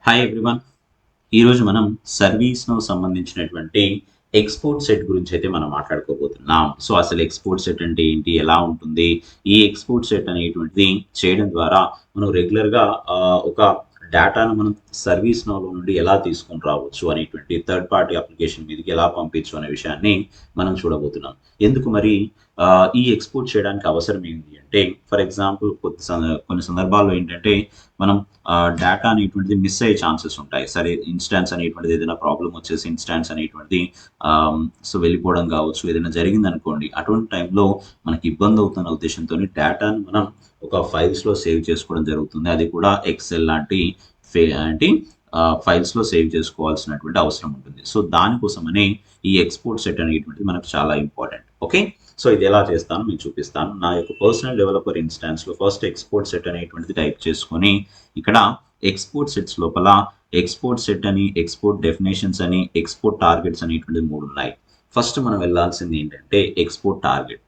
Hi everyone. ఈరోజు మనం సర్వీస్ను సంబంధించినటువంటి ఎక్స్పోర్ట్ సెట్ గురించి అయితే మనం మాట్లాడుకోబోతున్నాం. సో అసలు ఎక్స్పోర్ట్ సెట్ అంటే ఏంటి, ఎలా ఉంటుంది, ఈ ఎక్స్పోర్ట్ సెట్ అనేటువంటిది చేయడం ద్వారా మనం రెగ్యులర్గా ఒక డేటాను మనం సర్వీస్ నౌలో నుండి ఎలా తీసుకొని రావచ్చు అనేటువంటి థర్డ్ పార్టీ అప్లికేషన్ మీదకి ఎలా పంపించు అనే విషయాన్ని మనం చూడబోతున్నాం. ఎందుకు మరి ఈ ఎక్స్పోర్ట్ చేయడానికి అవసరం ఏంటి అంటే, ఫర్ ఎగ్జాంపుల్ కొన్ని సందర్భాల్లో ఏంటంటే మనం డేటా అనేటువంటిది మిస్ అయ్యే ఛాన్సెస్ ఉంటాయి. సరే, ఇన్స్టాన్స్ అనేటువంటిది ఏదైనా ప్రాబ్లమ్ వచ్చేసి ఇన్స్టాన్స్ అనేటువంటిది సో వెళ్ళిపోవడం కావచ్చు, ఏదైనా జరిగిందనుకోండి, అటువంటి టైంలో మనకి ఇబ్బంది అవుతున్న ఉద్దేశంతో డేటాను మనం ఒక ఫైల్స్లో సేవ్ చేసుకోవడం జరుగుతుంది. అది కూడా ఎక్సెల్ లాంటి అంటే ఫైల్స్లో సేవ్ చేసుకోవాల్సినటువంటి అవసరం ఉంటుంది. సో దానికోసమనే ఈ ఎక్స్పోర్ట్ సెట్ అనేటువంటిది మనకు చాలా ఇంపార్టెంట్. ఓకే, సో ఇది ఎలా చేస్తాను మీకు చూపిస్తాను. నా యొక్క పర్సనల్ డెవలపర్ ఇన్స్టాన్స్లో ఫస్ట్ ఎక్స్పోర్ట్ సెట్ అనేటువంటిది టైప్ చేసుకొని ఇక్కడ ఎక్స్పోర్ట్ సెట్స్ లోపల ఎక్స్పోర్ట్ సెట్ అని, ఎక్స్పోర్ట్ డెఫినేషన్స్ అని, ఎక్స్పోర్ట్ టార్గెట్స్ అనేటువంటి 3 ఉన్నాయి. ఫస్ట్ మనం వెళ్ళాల్సింది ఏంటంటే ఎక్స్పోర్ట్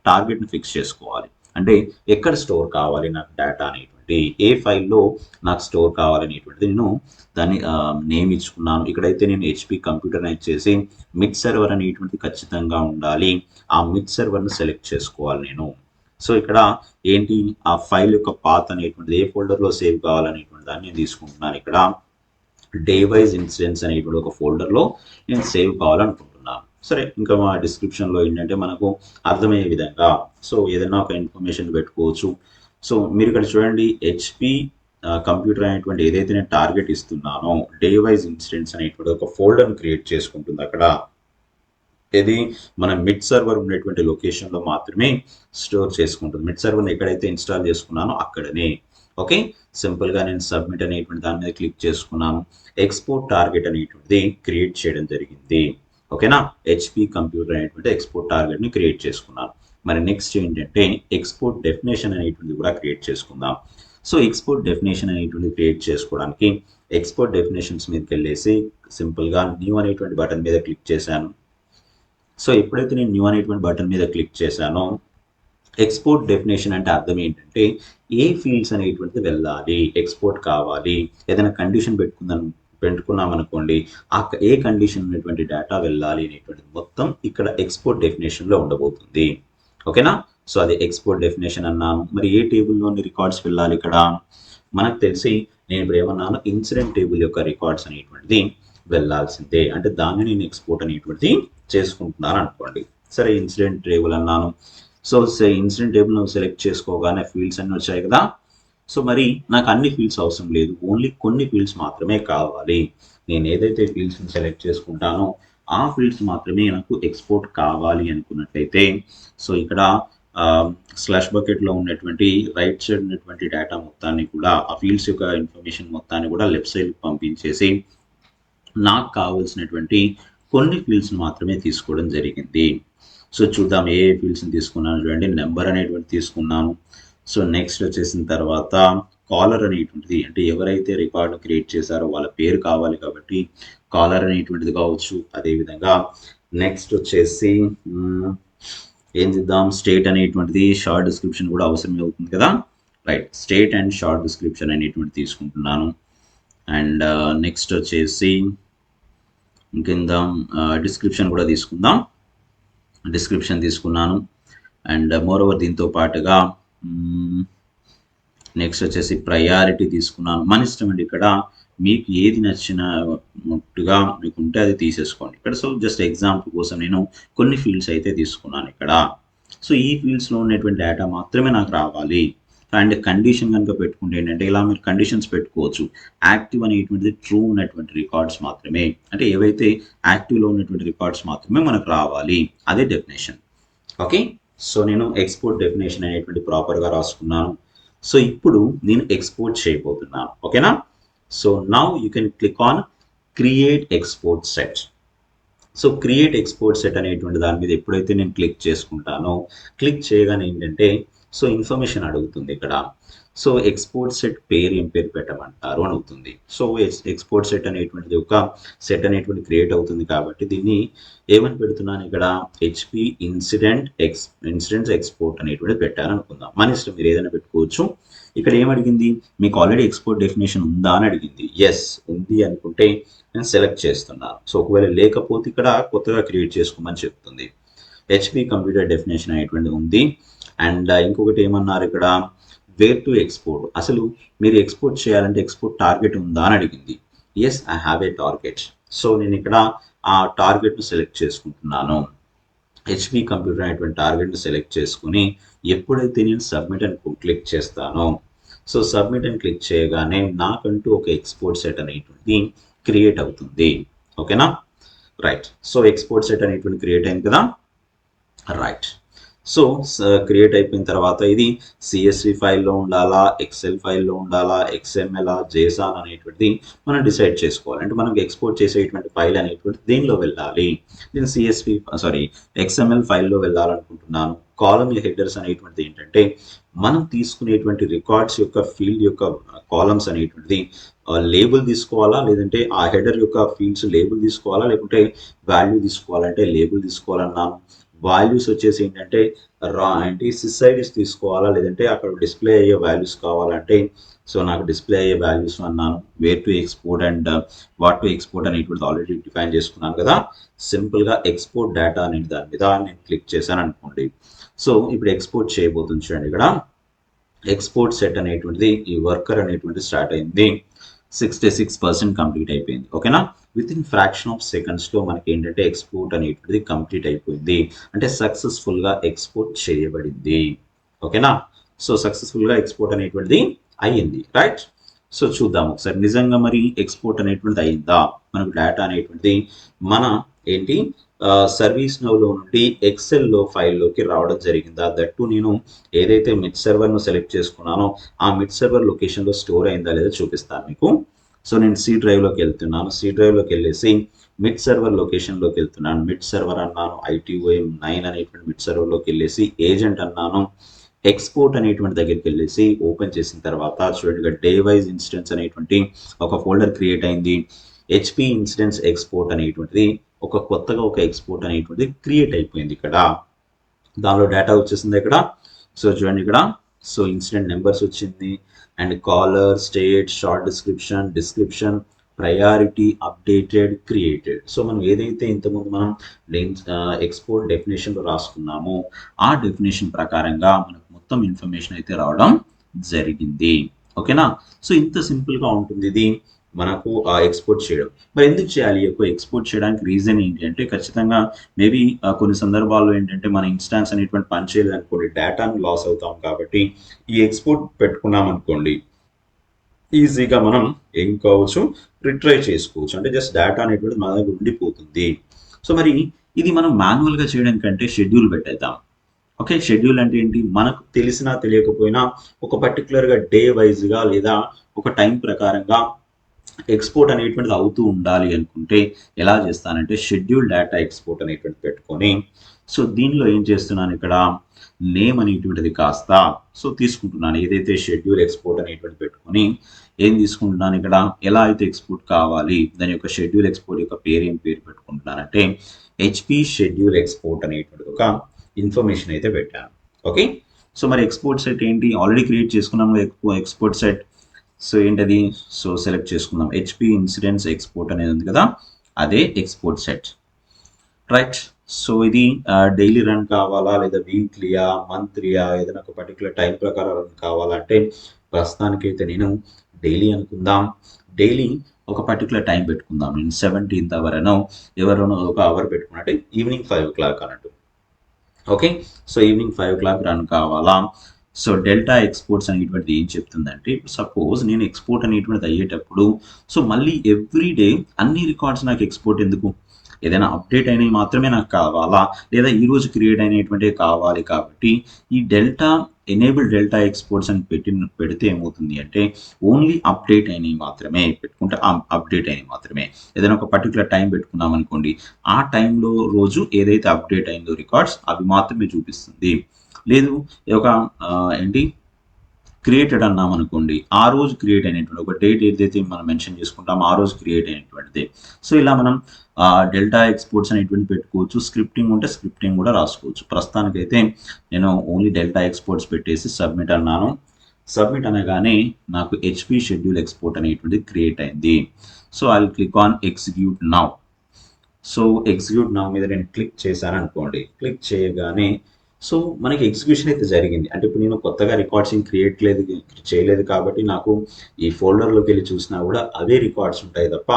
టార్గెట్ని ఫిక్స్ చేసుకోవాలి. అంటే ఎక్కడ స్టోర్ కావాలి నాకు డేటా అనేటువంటి, ఏ ఫైల్లో నాకు స్టోర్ కావాలనేటువంటిది నేను దాన్ని నేమ్ ఇచ్చుకున్నాను. ఇక్కడైతే నేను హెచ్పి కంప్యూటరైజ్ చేసి మిడ్ సర్వర్ అనేటువంటిది ఖచ్చితంగా ఉండాలి. ఆ మిడ్ సర్వర్ని సెలెక్ట్ చేసుకోవాలి నేను. సో ఇక్కడ ఏంటి, ఆ ఫైల్ యొక్క పాత్ అనేటువంటిది ఏ ఫోల్డర్లో సేవ్ కావాలనేటువంటి దాన్ని నేను తీసుకుంటున్నాను. ఇక్కడ డే వైజ్ ఇన్సిడెంట్స్ అనేటువంటి ఒక ఫోల్డర్లో నేను సేవ్ కావాలనుకుంటున్నాను. సరే, ఇంకా మా డిస్క్రిప్షన్లో ఏంటంటే మనకు అర్థమయ్యే విధంగా సో ఏదైనా ఒక ఇన్ఫర్మేషన్ పెట్టుకోవచ్చు. సో మీరు ఇక్కడ చూడండి, హెచ్పి కంప్యూటర్ అనేటువంటి ఏదైతే నేను టార్గెట్ ఇస్తున్నానో డే వైజ్ ఇన్సిడెంట్స్ అనేటువంటి ఒక ఫోల్డర్ని క్రియేట్ చేసుకుంటుంది. అక్కడ ఇది మన మిడ్ సర్వర్ ఉండేటువంటి లొకేషన్లో మాత్రమే స్టోర్ చేసుకుంటుంది. మిడ్ సర్వర్ని ఎక్కడైతే ఇన్స్టాల్ చేసుకున్నానో అక్కడనే. ఓకే, సింపుల్గా నేను సబ్మిట్ అనేటువంటి దాని మీద క్లిక్ చేసుకున్నాను. ఎక్స్పోర్ట్ టార్గెట్ అనేటువంటిది క్రియేట్ చేయడం జరిగింది. ఓకేనా, హెచ్పి కంప్యూటర్ అనేటువంటి ఎక్స్పోర్ట్ టార్గెట్ని క్రియేట్ చేసుకున్నాను. మరి నెక్స్ట్ ఏంటంటే ఎక్స్పోర్ట్ డెఫినేషన్ అనేటువంటిది కూడా క్రియేట్ చేసుకుందాం. సో ఎక్స్పోర్ట్ డెఫినేషన్ అనేటువంటి క్రియేట్ చేసుకోవడానికి ఎక్స్పోర్ట్ డెఫినేషన్స్ మీదకి వెళ్ళేసి సింపుల్గా న్యూ అనేటువంటి బటన్ మీద క్లిక్ చేశాను. సో ఎప్పుడైతే నేను న్యూ అనేటువంటి బటన్ మీద క్లిక్ చేశానో ఎక్స్పోర్ట్ డెఫినేషన్ అంటే అర్థం ఏంటంటే ఏ ఫీల్డ్స్ అనేటువంటిది వెళ్ళాలి, ఎక్స్పోర్ట్ కావాలి, ఏదైనా కండిషన్ పెట్టుకున్నాం అనుకోండి, ఏ కండిషన్ ఉన్నటువంటి డేటా వెళ్ళాలి అనేటువంటిది మొత్తం ఇక్కడ ఎక్స్పోర్ట్ డెఫినేషన్లో ఉండబోతుంది. ఓకేనా, సో అది ఎక్స్పోర్ట్ డెఫినేషన్ అన్నాను. మరి ఏ టేబుల్లోని రికార్డ్స్ వెళ్ళాలి ఇక్కడ మనకు తెలిసి, నేను ఇప్పుడు ఏమన్నాను, ఇన్సిడెంట్ టేబుల్ యొక్క రికార్డ్స్ అనేటువంటిది వెళ్ళాల్సిందే. అంటే దాన్ని నేను ఎక్స్పోర్ట్ అనేటువంటిది చేసుకుంటున్నాను అనుకోండి. సరే, ఇన్సిడెంట్ టేబుల్ అన్నాను. సో ఇన్సిడెంట్ టేబుల్ నువ్వు సెలెక్ట్ చేసుకోగానే ఫీల్డ్స్ అన్నీ వచ్చాయి కదా. సో మరి నాకు అన్ని ఫీల్డ్స్ అవసరం లేదు, ఓన్లీ కొన్ని ఫీల్డ్స్ మాత్రమే కావాలి. నేను ఏదైతే ఫీల్డ్స్ని సెలెక్ట్ చేసుకుంటానో ఆ ఫీల్డ్స్ మాత్రమే నాకు ఎక్స్పోర్ట్ కావాలి అనుకున్నట్లయితే, సో ఇక్కడ స్లాష్ బకెట్లో ఉన్నటువంటి రైట్ సైడ్ ఉన్నటువంటి డేటా మొత్తాన్ని కూడా, ఆ ఫీల్డ్స్ యొక్క ఇన్ఫర్మేషన్ మొత్తాన్ని కూడా లెఫ్ట్ సైడ్కి పంపించేసి నాకు కావాల్సినటువంటి కొన్ని ఫీల్డ్స్ని మాత్రమే తీసుకోవడం జరిగింది. సో చూద్దాం ఏ ఫీల్డ్స్ని తీసుకున్నాను. చూడండి, నెంబర్ అనేటువంటి తీసుకున్నాను. సో నెక్స్ట్ వచ్చేసిన తర్వాత కాలర్ అనేటువంటిది, అంటే ఎవరైతే రికార్డు క్రియేట్ చేశారో వాళ్ళ పేరు కావాలి కాబట్టి కాలర్ అనేటువంటిది కావచ్చు. అదేవిధంగా నెక్స్ట్ వచ్చేసి ఏం చేద్దాం, స్టేట్ అనేటువంటిది, షార్ట్ డిస్క్రిప్షన్ కూడా అవసరమే అవుతుంది కదా. Right, state and short description అనేటువంటి తీసుకుంటున్నాను. అండ్ నెక్స్ట్ వచ్చేసి కింద డిస్క్రిప్షన్ కూడా తీసుకుందాం. డిస్క్రిప్షన్ తీసుకున్నాను. అండ్ మోర్ ఓవర్ దీంతో పాటుగా నెక్స్ట్ వచ్చేసి ప్రయారిటీ తీసుకున్నాను. మన ఇష్టం అండి, ఇక్కడ మీకు ఏది నచ్చినట్టుగా మీకు ఉంటే అది తీసేసుకోండి ఇక్కడ. సో జస్ట్ ఎగ్జాంపుల్ కోసం నేను కొన్ని ఫీల్డ్స్ అయితే తీసుకున్నాను ఇక్కడ. సో ఈ ఫీల్డ్స్లో ఉన్నటువంటి డేటా మాత్రమే నాకు రావాలి. అండ్ కండిషన్ కనుక పెట్టుకుంటే ఏంటంటే, ఇలా మీరు కండిషన్స్ పెట్టుకోవచ్చు. యాక్టివ్ అనేటువంటిది ట్రూ ఉన్నటువంటి రికార్డ్స్ మాత్రమే, అంటే ఏవైతే యాక్టివ్లో ఉన్నటువంటి రికార్డ్స్ మాత్రమే మనకు రావాలి, అదే డెఫినేషన్. ఓకే, సో నేను ఎక్స్పోర్ట్ డెఫినేషన్ అనేటువంటి ప్రాపర్గా రాసుకున్నాను. సో ఇప్పుడు నేను ఎక్స్పోర్ట్ చేయబోతున్నాను. ఓకేనా, so now you can click on create export set. So create export set అనేటువంటి దాని మీద ఎప్పుడైతే నేను క్లిక్ చేసుకుంటానో, క్లిక్ చేయగానే ఏంటంటే సో ఇన్ఫర్మేషన్ అడుగుతుంది ఇక్కడ. సో ఎక్స్పోర్ట్ సెట్ పేరు ఏం పేరు పెట్టమంటారు అని అవుతుంది. సో ఎక్స్పోర్ట్ సెట్ అనేటువంటిది ఒక సెట్ అనేటువంటి క్రియేట్ అవుతుంది కాబట్టి దీన్ని ఏమని పెడుతున్నాను ఇక్కడ, హెచ్పి ఇన్సిడెంట్స్ ఎక్స్పోర్ట్ అనేటువంటి పెట్టాను అనుకుందాం. మన ఇష్టం, మీరు ఏదైనా పెట్టుకోవచ్చు. ఇక్కడ ఏం అడిగింది, మీకు ఆల్రెడీ ఎక్స్పోర్ట్ డెఫినేషన్ ఉందా అని అడిగింది. ఎస్ ఉంది అనుకుంటే నేను సెలెక్ట్ చేస్తున్నాను. సో ఒకవేళ లేకపోతే ఇక్కడ కొత్తగా క్రియేట్ చేసుకోమని చెప్తుంది. హెచ్పి కంప్యూటర్ డెఫినేషన్ అనేటువంటిది ఉంది. అండ్ ఇంకొకటి ఏమన్నారు ఇక్కడ, వేర్ టు ఎక్స్పోర్ట్, అసలు మీరు ఎక్స్పోర్ట్ చేయాలంటే ఎక్స్పోర్ట్ టార్గెట్ ఉందా అని అడిగింది. Yes I have a target. So నేను ఇక్కడ ఆ టార్గెట్ను సెలెక్ట్ చేసుకుంటున్నాను. హెచ్పి కంప్యూటర్ అనేటువంటి టార్గెట్ని సెలెక్ట్ చేసుకుని ఎప్పుడైతే నేను సబ్మిట్ అని క్లిక్ చేస్తానో, సో సబ్మిట్ అని క్లిక్ చేయగానే నాకంటూ ఒక ఎక్స్పోర్ట్ సెట్ అనేటువంటి క్రియేట్ అవుతుంది. ఓకేనా, రైట్. సో ఎక్స్పోర్ట్ సెట్ అనేటువంటి క్రియేట్ అయింది కదా, రైట్. సో క్రియేట్ అయిపోయిన తర్వాత ఇది సిఎస్వి ఫైల్లో ఉండాలా, ఎక్సెల్ ఫైల్లో ఉండాలా, ఎక్స్ఎంఎల్, జేసాన్ అనేటువంటిది మనం డిసైడ్ చేసుకోవాలి. అంటే మనకి ఎక్స్పోర్ట్ చేసేటువంటి ఫైల్ అనేటువంటి దేనిలో వెళ్ళాలి. నేను ఎక్స్ఎంఎల్ ఫైల్లో వెళ్ళాలనుకుంటున్నాను. కాలమ్ హెడర్స్ అనేటువంటిది ఏంటంటే మనం తీసుకునేటువంటి రికార్డ్స్ యొక్క ఫీల్డ్ యొక్క కాలమ్స్ అనేటువంటిది లేబుల్ తీసుకోవాలా, లేదంటే ఆ హెడర్ యొక్క ఫీల్డ్స్ లేబుల్ తీసుకోవాలా, లేకుంటే వాల్యూ తీసుకోవాలంటే లేబుల్ తీసుకోవాలన్నాను. వాల్యూస్ వచ్చేసి ఏంటంటే సిస్ఐడిస్ తీసుకోవాలా, లేదంటే అక్కడ డిస్ప్లే అయ్యే వాల్యూస్ కావాలంటే సో నాకు డిస్ప్లే అయ్యే వాల్యూస్ అన్నాను. Where to export and what to export అనేటువంటిది ఆల్రెడీ డిఫైన్ చేసుకున్నాను కదా. సింపుల్గా ఎక్స్పోర్ట్ డేటా అనే దాని మీద నేను క్లిక్ చేశాను అనుకోండి. సో ఇప్పుడు ఎక్స్పోర్ట్ చేయబోతుంది చూడండి. ఇక్కడ ఎక్స్పోర్ట్ సెట్ అనేటువంటిది ఈ వర్కర్ అనేటువంటి స్టార్ట్ అయింది. 66% కంప్లీట్ అయిపోయింది. ఓకేనా, విత్ ఇన్ ఫ్రాక్షన్ ఆఫ్ సెకండ్స్లో మనకి ఏంటంటే ఎక్స్పోర్ట్ అనేటువంటిది కంప్లీట్ అయిపోయింది. అంటే సక్సెస్ఫుల్గా ఎక్స్పోర్ట్ చేయబడింది. ఓకేనా, సో సక్సెస్ఫుల్గా ఎక్స్పోర్ట్ అనేటువంటిది అయ్యింది. రైట్. సో చూద్దాం ఒకసారి నిజంగా మరి ఎక్స్పోర్ట్ అనేటువంటిది అయిందా, మనకు డేటా అనేటువంటిది మన ఏంటి సర్వీస్ నౌలో నుండి ఎక్సెల్లో ఫైల్లోకి రావడం జరిగిందా. దట్టు నేను ఏదైతే మిడ్ సర్వర్ను సెలెక్ట్ చేసుకున్నానో ఆ మిడ్ సర్వర్ లొకేషన్లో స్టోర్ అయిందా లేదా చూపిస్తాను మీకు. సో నేను సి డ్రైవ్లోకి వెళ్తున్నాను. సి డ్రైవ్లోకి వెళ్ళేసి మిడ్ సర్వర్ లొకేషన్లోకి వెళ్తున్నాను. మిడ్ సర్వర్ అన్నాను, ITOM 9 అనేటువంటి మిడ్ సర్వర్లోకి వెళ్ళేసి ఏజెంట్ అన్నాను. ఎక్స్పోర్ట్ అనేటువంటి దగ్గరికి వెళ్ళేసి ఓపెన్ చేసిన తర్వాత చూడండి డే వైజ్ ఇన్స్టెన్స్ అనేటువంటి ఒక ఫోల్డర్ క్రియేట్ అయింది. హెచ్పి ఇన్సిడెంట్స్ ఎక్స్పోర్ట్ అనేటువంటిది కొత్తగా ఒక ఎక్స్పోర్ట్ అనేటువంటిది క్రియేట్ అయిపోయింది. ఇక్కడ దానిలో డేటా వచ్చేసింది ఇక్కడ. సో చూడండి ఇక్కడ, సో ఇన్సిడెంట్ నెంబర్స్ వచ్చింది and caller, state, short description, priority, updated, created. So మనం ఏదైతే ఇంతకుముందు మనం ఎక్స్పోర్ట్ డెఫినేషన్లో రాసుకున్నామో ఆ డెఫినేషన్ ప్రకారంగా మనకు మొత్తం ఇన్ఫర్మేషన్ అయితే రావడం జరిగింది. ఓకేనా, సో ఇంత సింపుల్గా ఉంటుంది ఇది మనకు ఎక్స్పోర్ట్ చేయడం. మరి ఎందుకు చేయాలి ఎక్స్పోర్ట్ చేయడానికి రీజన్ ఏంటి అంటే ఖచ్చితంగా మేబీ కొన్ని సందర్భాల్లో ఏంటంటే మన ఇన్స్టాన్స్ అనేటువంటి పని చేయలేదు అనుకోండి, డేటాను లాస్ అవుతాం. కాబట్టి ఈ ఎక్స్పోర్ట్ పెట్టుకున్నాం అనుకోండి ఈజీగా మనం ఏం కావచ్చు రిట్రై చేసుకోవచ్చు. అంటే జస్ట్ డేటా అనేటువంటి మన దగ్గర ఉండిపోతుంది. సో మరి ఇది మనం మాన్యువల్గా చేయడం కంటే షెడ్యూల్ పెట్టేద్దాం. ఓకే, షెడ్యూల్ అంటే ఏంటి, మనకు తెలిసినా తెలియకపోయినా ఒక పర్టికులర్గా డే వైజ్గా లేదా ఒక టైం ప్రకారంగా ఎక్స్పోర్ట్ అనేటువంటిది అవుతూ ఉండాలి అనుకుంటే ఎలా చేస్తానంటే షెడ్యూల్ డేటా ఎక్స్పోర్ట్ అనేటువంటిది పెట్టుకొని సో దీనిలో ఏం చేస్తున్నాను ఇక్కడ నేమ్ అనేటువంటిది కాస్త సో తీసుకుంటున్నాను. ఏదైతే షెడ్యూల్ ఎక్స్పోర్ట్ అనేటువంటి పెట్టుకొని ఏం తీసుకుంటున్నాను ఇక్కడ, ఎలా అయితే ఎక్స్పోర్ట్ కావాలి దాని యొక్క షెడ్యూల్ ఎక్స్పోర్ట్ యొక్క ఏం పేరు పెట్టుకుంటున్నానంటే హెచ్పి షెడ్యూల్ ఎక్స్పోర్ట్ అనేటువంటి ఒక ఇన్ఫర్మేషన్ అయితే పెట్టాను. ఓకే, సో మరి ఎక్స్పోర్ట్ సెట్ ఏంటి, ఆల్రెడీ క్రియేట్ చేసుకున్నాము ఎక్స్పోర్ట్ సెట్. సో ఏంటది, సో సెలెక్ట్ చేసుకుందాం. హెచ్పి ఇన్సిడెంట్స్ ఎక్స్పోర్ట్ అనేది ఉంది కదా, అదే ఎక్స్పోర్ట్ సెట్. రైట్. సో ఇది డైలీ రన్ కావాలా లేదా వీక్లీయా మంత్లీయా ఏదైనా ఒక పర్టికులర్ టైం ప్రకారం రన్ కావాలంటే ప్రస్తుతానికైతే నేను డైలీ అనుకుందాం. డైలీ ఒక పర్టికులర్ టైం పెట్టుకుందాం. నేను 17th అవర్ అనో ఎవరైనా ఒక అవర్ పెట్టుకున్నట్టే ఈవినింగ్ 5 o'clock అన్నట్టు. Okay, so evening 5 o'clock run కావాలా. సో డెల్టా ఎక్స్పోర్ట్స్ అనేటువంటిది ఏం చెప్తుందంటే సపోజ్ నేను ఎక్స్పోర్ట్ అనేటువంటిది అయ్యేటప్పుడు సో మళ్ళీ ఎవ్రీ డే అన్ని రికార్డ్స్ నాకు ఎక్స్పోర్ట్ ఎందుకు, ఏదైనా అప్డేట్ అయినవి మాత్రమే నాకు కావాలా లేదా ఈరోజు క్రియేట్ అయినటువంటివి కావాలి. కాబట్టి ఈ ఎనేబుల్ డెల్టా ఎక్స్పోర్ట్స్ అని పెడితే ఏమవుతుంది అంటే ఓన్లీ అప్డేట్ అయినవి మాత్రమే పెట్టుకుంటే అప్డేట్ అయినవి మాత్రమే. ఏదైనా ఒక పర్టికులర్ టైం పెట్టుకున్నాం అనుకోండి, ఆ టైంలో రోజు ఏదైతే అప్డేట్ అయిందో రికార్డ్స్ అవి మాత్రమే చూపిస్తుంది. లేదు ఒక క్రియేటెడ్ అన్నాం అనుకోండి, ఆ రోజు క్రియేట్ అయినటువంటి ఒక డేట్ ఏదైతే మనం మెన్షన్ చేసుకుంటామో ఆ రోజు క్రియేట్ అయినటువంటిది. సో ఇలా మనం డెల్టా ఎక్స్పోర్ట్స్ అనేటువంటి పెట్టుకోవచ్చు. స్క్రిప్టింగ్ ఉంటే స్క్రిప్టింగ్ కూడా రాసుకోవచ్చు. ప్రస్తుతానికైతే నేను ఓన్లీ డెల్టా ఎక్స్పోర్ట్స్ పెట్టేసి సబ్మిట్ అన్నాను. సబ్మిట్ అనగానే నాకు హెచ్పి షెడ్యూల్ ఎక్స్పోర్ట్ అనేటువంటిది క్రియేట్ అయింది. So I will click on execute now. So execute now మీద నేను క్లిక్ చేశాను అనుకోండి. క్లిక్ చేయగానే సో మనకి ఎగ్జిక్యూషన్ అయితే జరిగింది. అంటే ఇప్పుడు నేను కొత్తగా రికార్డ్స్ ఏం చేయలేదు కాబట్టి నాకు ఈ ఫోల్డర్లోకి వెళ్ళి చూసినా కూడా అవే రికార్డ్స్ ఉంటాయి తప్ప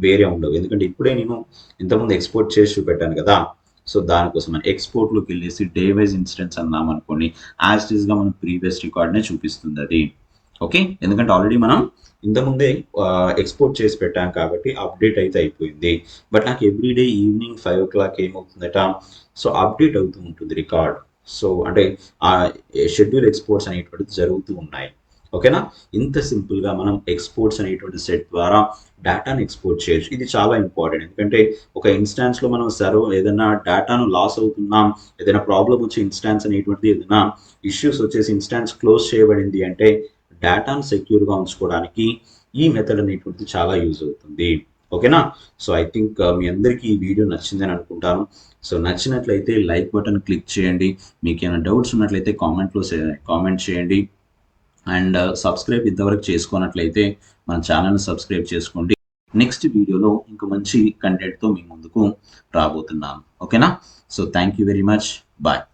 వేరే ఉండవు. ఎందుకంటే ఇప్పుడే నేను ఇంతకుముందు ఎక్స్పోర్ట్ చేసి చూపెట్టాను కదా. సో దానికోసం మనం ఎక్స్పోర్ట్లోకి వెళ్ళేసి డే వైజ్ ఇన్సిడెంట్స్ అన్నాం అనుకోండి, యాజ్ ఇట్ ఈస్గా మనం ప్రీవియస్ రికార్డ్నే చూపిస్తుంది అది. ఓకే, ఎందుకంటే ఆల్రెడీ మనం ఇంతకుముందే ఎక్స్పోర్ట్ చేసి పెట్టాం కాబట్టి అప్డేట్ అయితే అయిపోయింది. బట్ నాకు ఎవ్రీడే ఈవినింగ్ 5 o'clock ఏమవుతుందట, సో అప్డేట్ అవుతూ ఉంటుంది రికార్డ్. సో అంటే ఆ షెడ్యూల్ ఎక్స్పోర్ట్స్ అనేటువంటిది జరుగుతూ ఉన్నాయి. ఓకేనా, ఇంత సింపుల్గా మనం ఎక్స్పోర్ట్స్ అనేటువంటి సెట్ ద్వారా డేటాను ఎక్స్పోర్ట్ చేయొచ్చు. ఇది చాలా ఇంపార్టెంట్, ఎందుకంటే ఒక ఇన్స్టాన్స్లో మనం ఏదైనా డేటాను లాస్ అవుతున్నాం, ఏదైనా ప్రాబ్లం వచ్చి ఇన్స్టాన్స్ అనేటువంటిది ఏదైనా ఇష్యూస్ వచ్చేసి ఇన్స్టాన్స్ క్లోజ్ చేయబడింది అంటే డేటాను సెక్యూర్గా ఉంచుకోవడానికి ఈ మెథడ్ అనేటువంటిది చాలా యూజ్ అవుతుంది. ఓకేనా, సో ఐ థింక్ మీ అందరికీ ఈ వీడియో నచ్చిందని అనుకుంటాను. సో నచ్చినట్లయితే లైక్ బటన్ క్లిక్ చేయండి. మీకు ఏమైనా డౌట్స్ ఉన్నట్లయితే కామెంట్ చేయండి. అండ్ సబ్స్క్రైబ్ ఇంతవరకు చేసుకున్నట్లయితే మన ఛానల్ని సబ్స్క్రైబ్ చేసుకోండి. నెక్స్ట్ వీడియోలో ఇంకా మంచి కంటెంట్తో మీ ముందుకు రాబోతున్నాను. ఓకేనా, so thank you very much, bye.